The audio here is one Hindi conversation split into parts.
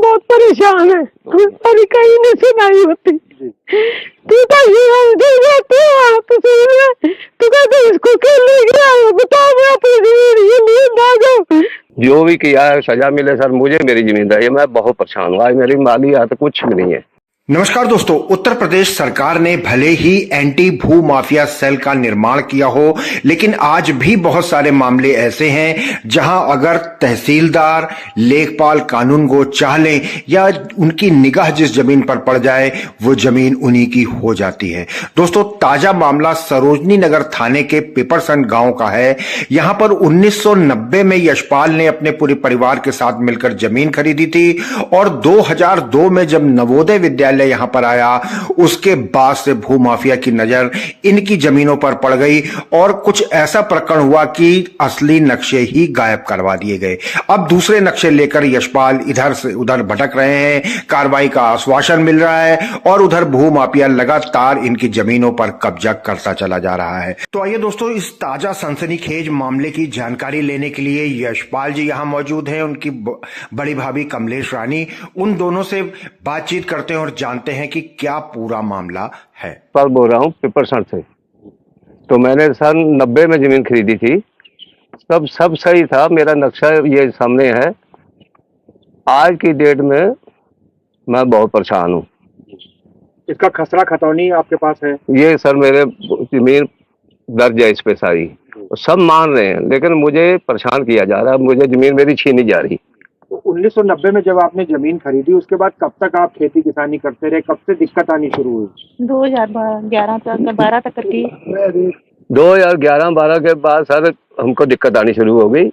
बहुत परेशान है, हमारी कहीं नहीं सुनाई होती। तू तो जीवन दे जाती है तस्वीर में, तू कहते इसको क्यों ले गया, बताओ मैं अपनी जिंदगी लिए भागो। जो भी किया है सजा मिले सर, मुझे मेरी जिम्मेदारी है, मैं बहुत परेशान हूँ, आज मेरी माली हाथ कुछ भी नहीं है। नमस्कार दोस्तों, उत्तर प्रदेश सरकार ने भले ही एंटी भू माफिया सेल का निर्माण किया हो, लेकिन आज भी बहुत सारे मामले ऐसे हैं जहां अगर तहसीलदार, लेखपाल कानूनगो चाह लें या उनकी निगाह जिस जमीन पर पड़ जाए वो जमीन उन्हीं की हो जाती है। दोस्तों, ताजा मामला सरोजनी नगर थाने के पिपरसन गांव का है। यहां पर 1990 में यशपाल ने अपने पूरे परिवार के साथ मिलकर जमीन खरीदी थी और 2002 में जब नवोदय विद्यालय यहां पर आया, उसके बाद से भूमाफिया की नजर इनकी जमीनों पर पड़ गई और कुछ ऐसा प्रकरण हुआ कि असली नक्शे ही गायब करवा दिए गए। अब दूसरे नक्शे लेकर यशपाल इधर से उधर भटक रहे हैं, कार्रवाई का आश्वासन मिल रहा है और उधर भूमाफिया लगातार इनकी जमीनों पर कब्जा करता चला जा रहा है। तो आइए दोस्तों, इस ताजा सनसनीखेज मामले की जानकारी लेने के लिए यशपाल जी यहां मौजूद हैं, उनकी बड़ी भाभी कमलेश रानी, उन दोनों से बातचीत करते हैं और जानते हैं कि क्या पूरा मामला है। पर बोल रहा हूँ पिपरसन से। तो मैंने सन 90 में जमीन खरीदी थी, सब सही था, मेरा नक्शा ये सामने है। आज की डेट में मैं बहुत परेशान हूँ। इसका खसरा खतौनी आपके पास है? ये सर मेरे जमीन दर्ज है इस पे सारी, सब मान रहे हैं, लेकिन मुझे परेशान किया जा रहा है, मुझे जमीन मेरी छीनी जा रही। 1990 में जब आपने जमीन खरीदी, उसके बाद कब तक आप खेती किसानी करते रहे, कब से दिक्कत आनी शुरू हुई? 2011 तक 12 तक करती। 2011-12 के बाद सर हमको दिक्कत आनी शुरू हो गई।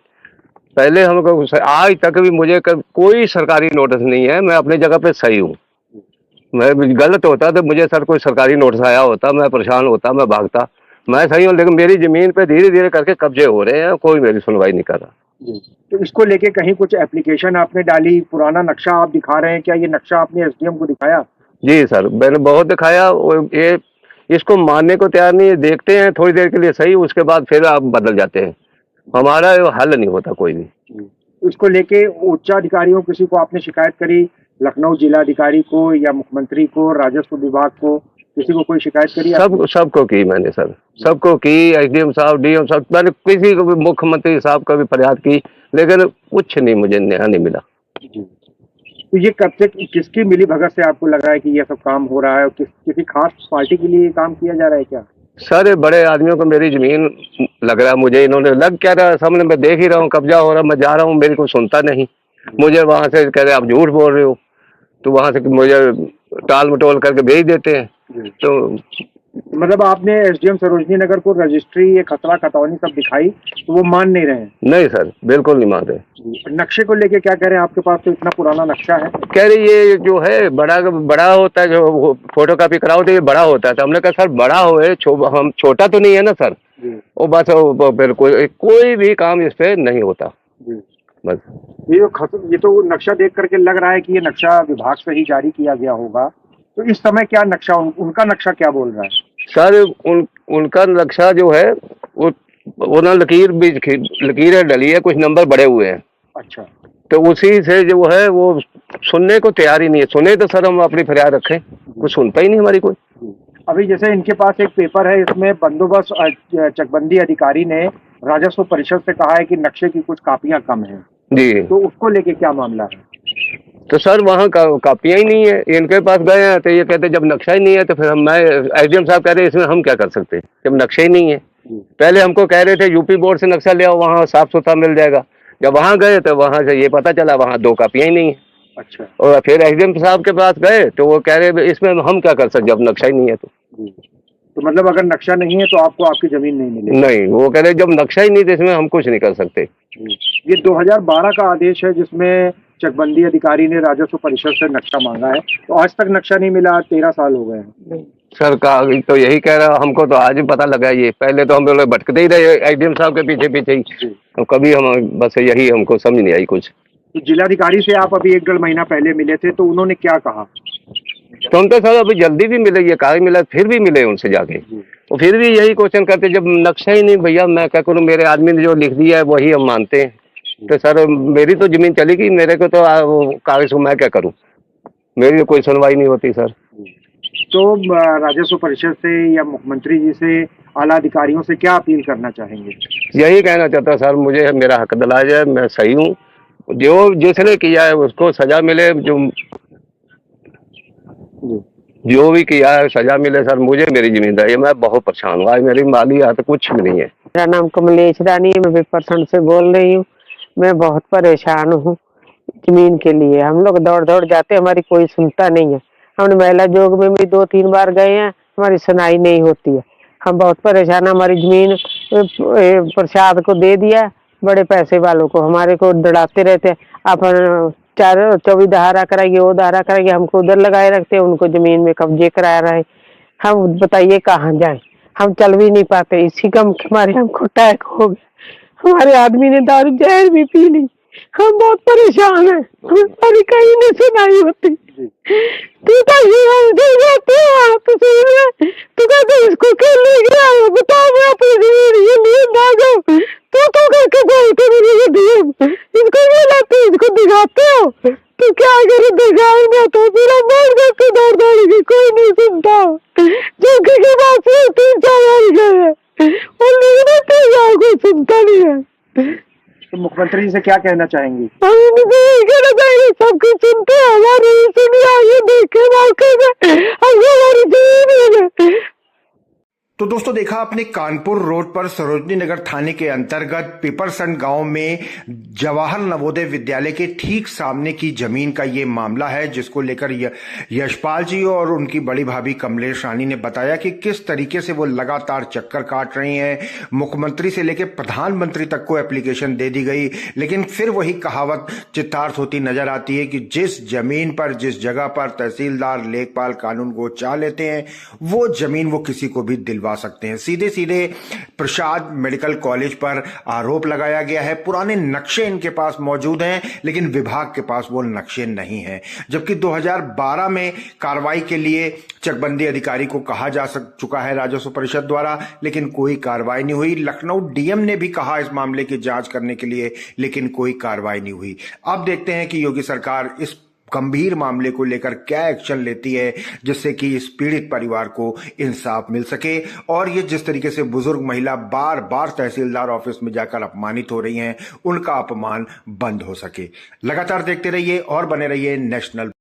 पहले हमको आज तक भी मुझे कोई सरकारी नोटिस नहीं है, मैं अपनी जगह पे सही हूँ। मैं गलत होता तो मुझे सर कोई सरकारी नोटिस आया होता, मैं परेशान होता, मैं भागता। मैं सही हूँ, लेकिन मेरी जमीन पे धीरे धीरे करके कब्जे हो रहे हैं, कोई मेरी सुनवाई नहीं कर रहा। तो इसको लेके कहीं कुछ एप्लीकेशन आपने डाली? पुराना नक्शा आप दिखा रहे हैं, क्या ये नक्शा आपने एसडीएम को दिखाया? जी सर, मैंने बहुत दिखाया, ये इसको मानने को तैयार नहीं है। देखते हैं थोड़ी देर के लिए सही, उसके बाद फिर आप बदल जाते हैं, हमारा हल नहीं होता कोई भी। इसको लेके उच्च अधिकारियों किसी को आपने शिकायत करी? लखनऊ जिलाधिकारी को या मुख्यमंत्री को, राजस्व विभाग को, किसी को कोई शिकायत करी? सबको की मैंने सर, सबको की, एसडीएम साहब, डीएम साहब, मैंने किसी को भी, मुख्यमंत्री साहब का भी फरियाद की, लेकिन कुछ नहीं, मुझे न्याय नहीं मिला। तो ये कब से, किसकी मिली भगत से आपको लग रहा है कि ये सब काम हो रहा है, और किसी खास पार्टी के लिए काम किया जा रहा है क्या? सर बड़े आदमियों को मेरी जमीन लग रहा है, मुझे इन्होंने लग क्या रहा है, सामने मैं देख ही रहा हूँ, कब्जा हो रहा, मैं जा रहा हूँ, मेरी को सुनता नहीं। मुझे वहां से कह रहे आप झूठ बोल रहे हो, तो वहां से मुझे टाल मटोल करके भेज देते हैं। तो मतलब आपने एसडीएम सरोजनी नगर को रजिस्ट्री, ये खसरा खतौनी सब दिखाई, तो वो मान नहीं रहे हैं? नहीं सर, बिल्कुल नहीं मान रहे। नक्शे को लेके क्या कह रहे हैं? आपके पास तो इतना पुराना नक्शा है। कह रही ये जो है बड़ा होता है, जो फोटो कॉपी कराओ तो ये बड़ा होता है। तो हमने कहा सर बड़ा हो, हम छोटा तो नहीं है ना सर, वो बस फिर कोई भी काम इस पे नहीं होता बस। ये तो नक्शा देख करके लग रहा है कि ये नक्शा विभाग से ही जारी किया गया होगा। तो इस समय क्या नक्शा, उनका नक्शा क्या बोल रहा है? सर उनका नक्शा जो है वो ना लकीरें डली है, कुछ नंबर बड़े हुए हैं। अच्छा, तो उसी से जो है वो सुनने को तैयार ही नहीं है। सुने तो सर हम अपनी फरियाद रखें, कुछ सुनता ही नहीं हमारी कोई। अभी जैसे इनके पास एक पेपर है, इसमें बंदोबस्त चकबंदी अधिकारी ने राजस्व परिषद से कहा है कि नक्शे की कुछ कापियां कम हैं जी, तो उसको लेके क्या मामला है? तो सर वहाँ कापियां ही नहीं है, इनके पास गए हैं तो ये कहते जब नक्शा ही नहीं है तो फिर मैं एसडीएम साहब कह रहे हैं इसमें हम क्या कर सकते हैं जब नक्शा ही नहीं है। पहले हमको कह रहे थे यूपी बोर्ड से नक्शा ले आओ, वहाँ साफ सुथरा मिल जाएगा। जब वहाँ गए तो वहाँ से ये पता चला वहाँ 2 कापियां ही नहीं है। अच्छा, और फिर एसडीएम साहब के पास गए तो वो कह रहे इसमें हम क्या कर सकते जब नक्शा ही नहीं है। तो मतलब अगर नक्शा नहीं है तो आपको आपकी जमीन नहीं मिलेगी? नहीं, वो कह रहे जब नक्शा ही नहीं तो इसमें हम कुछ नहीं कर सकते। ये 2012 का आदेश है जिसमें चकबंदी अधिकारी ने राजस्व परिषद से नक्शा मांगा है, तो आज तक नक्शा नहीं मिला, 13 साल हो गए हैं। सर का तो यही कह रहा, हमको तो आज ही पता लगा। ये पहले तो हम लोग भटकते ही रहे एसडीएम साहब के पीछे पीछे ही, तो कभी हम बस यही हमको समझ नहीं आई कुछ। तो जिलाधिकारी से आप अभी 1-1.5 महीना पहले मिले थे, तो उन्होंने क्या कहा? तो हम तो सर अभी जल्दी भी मिले, ये कहा मिला, फिर भी मिले उनसे जाके, वो फिर भी यही क्वेश्चन करते जब नक्शा ही नहीं। भैया मैं क्या करूँ, मेरे आदमी ने जो लिख दिया है वही हम मानते हैं। तो सर मेरी तो जमीन चली गई, मेरे को तो वो कागज को मैं क्या करूं, मेरी तो कोई सुनवाई नहीं होती सर। तो राजस्व परिषद से या मुख्यमंत्री जी से, आला अधिकारियों से क्या अपील करना चाहेंगे? यही कहना चाहता सर, मुझे मेरा हक दिलाया जाए, मैं सही हूँ, जो जिसने किया है उसको सजा मिले, जो भी किया है सजा मिले सर। मुझे मेरी जिम्मेदारी है, मैं बहुत परेशान हूँ, आज मेरी माली हाथ कुछ भी नहीं है। मेरा नाम कमलेश रानी है, मैं विपरसंड से बोल रही हूँ। मैं बहुत परेशान हूँ जमीन के लिए। हम लोग दौड़ दौड़ जाते, हमारी कोई सुनता नहीं है। हमने महिला जोग में भी 2-3 बार गए हैं, हमारी सुनाई नहीं होती है। हम बहुत परेशान हैं। हमारी जमीन प्रसाद को दे दिया, बड़े पैसे वालों को, हमारे को डराते रहते हैं। अपन 24 धारा कराएंगे, वो धारा कराएंगे, हमको उधर लगाए रखते हैं, उनको जमीन में कब्जे करा रहे हैं। हम बताइए कहाँ जाए, हम चल भी नहीं पाते। इसी का हमारे हमको अटैक हो गया, हमारे आदमी ने दारू जहर भी पी ली। हम बहुत परेशान हैं, हमारी कहीं नहीं सुनाई होती। तू तो जीवन जी जाते हो, तू कहते इसको क्यों ले गया, बताओ, मैं अपनी जमीन ये लिए भागो, तो करके बोलते मेरे ये दिए, इसको ये लाते, इसको दिखाते हो, तो क्या करे, दिखाएंगे तो मेरा मर गया, तो दौड़ दौड़ेगी, कोई नहीं सुनता। चौकी के बाद से 3-4 बार गए और नहीं कोई सुनता नहीं है। तो मुख्यमंत्री जी से क्या कहना चाहेंगी? कहना चाहिए, सबको सुनते हैं, हमारी सुनिए, आइए देखे मौके में, हमारी जमीन। तो दोस्तों देखा आपने, कानपुर रोड पर सरोजनी नगर थाने के अंतर्गत पिपरसंड गांव में जवाहर नवोदय विद्यालय के ठीक सामने की जमीन का ये मामला है, जिसको लेकर यशपाल जी और उनकी बड़ी भाभी कमलेश रानी ने बताया कि किस तरीके से वो लगातार चक्कर काट रही हैं। मुख्यमंत्री से लेकर प्रधानमंत्री तक को एप्लीकेशन दे दी गई, लेकिन फिर वही कहावत चित्तार्थ होती नजर आती है कि जिस जमीन पर, जिस जगह पर तहसीलदार, लेखपाल कानून को चाह लेते हैं, वो जमीन वो किसी को भी दिलवा सकते हैं। सीधे सीधे प्रसाद मेडिकल कॉलेज पर आरोप लगाया गया है। पुराने नक्शे इनके पास मौजूद हैं, लेकिन विभाग के पास वो नक्शे नहीं हैं। जबकि 2012 में कार्रवाई के लिए चकबंदी अधिकारी को कहा जा चुका है राजस्व परिषद द्वारा, लेकिन कोई कार्रवाई नहीं हुई। लखनऊ डीएम ने भी कहा इस मामले की जांच करने के लिए, लेकिन कोई कार्रवाई नहीं हुई। अब देखते हैं कि योगी सरकार इस गंभीर मामले को लेकर क्या एक्शन लेती है, जिससे कि इस पीड़ित परिवार को इंसाफ मिल सके और ये जिस तरीके से बुजुर्ग महिला बार बार तहसीलदार ऑफिस में जाकर अपमानित हो रही हैं, उनका अपमान बंद हो सके। लगातार देखते रहिए और बने रहिए नेशनल।